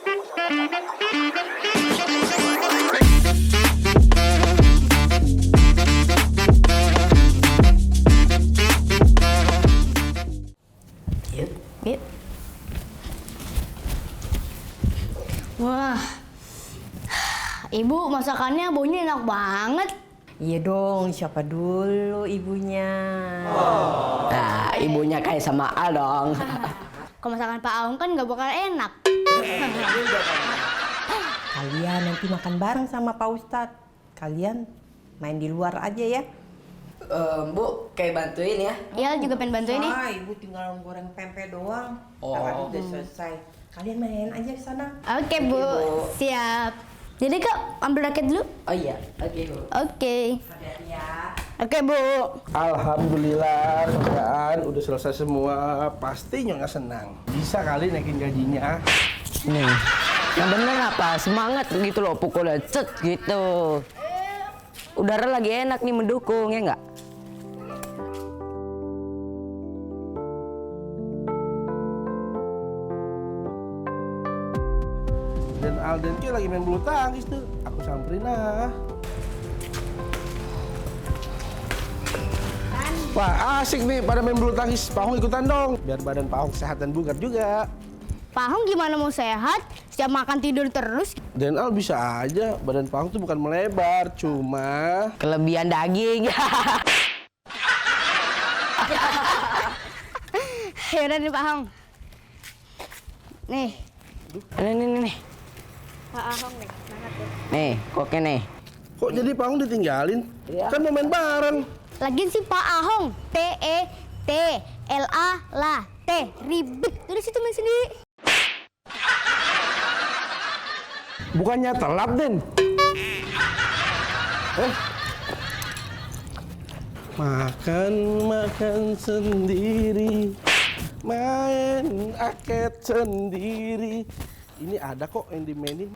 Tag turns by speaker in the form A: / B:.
A: Yuk, yuk.
B: Wah, Ibu masakannya baunya enak banget.
A: Iya dong, siapa dulu ibunya?
C: Nah, ibunya kayak sama Al dong.
B: Kalau masakan Pak Aung kan nggak bakal enak.
A: Kalian nanti makan bareng sama Pak Ustadz. Kalian main di luar aja ya.
C: Bu, kayak bantuin ya.
B: Iya juga pengen bantuin nih.
A: Ibu tinggal goreng pempek doang.
C: Oh.
A: Sekarang udah selesai. Kalian main aja di sana.
B: Oke Bu, siap. Jadi Kak, ambil raket dulu.
C: Oh iya, oke Bu.
B: Oke.
A: Hati-hati ya.
B: Oke Bu.
D: Alhamdulillah, kerjaan udah selesai semua. Pasti Nyonya senang. Bisa kali naikin gajinya.
C: Nih, yang bener apa? Semangat gitu loh, pukulnya cet gitu. Udara lagi enak nih mendukung, ya nggak?
D: Dan Alden Ki lagi main bulu tangkis tuh. Aku samperin lah. Wah, asik nih pada main bulu tangkis. Pak Hong ikutan dong. Biar badan Pak Hong sehat dan bugar juga.
B: Pak Aung gimana mau sehat? Setiap makan tidur terus.
D: Dan Al bisa aja. Badan Pak Hong tuh bukan melebar, cuma
C: Kelebihan daging.
B: Yaudah nih Pak Aung. Nih,
C: Nih.
B: Pak Aung nih.
C: Nih, koknya nih.
D: kok jadi Pak Hong ditinggalin?
C: Iya.
D: Kan mau main bareng.
B: Lagian si Pak Aung, P-E-T-L-A-T, ribet. Udah situ main sendiri.
D: Bukannya telat, Den. Makan sendiri, main aket sendiri. Ini ada kok yang dimainin.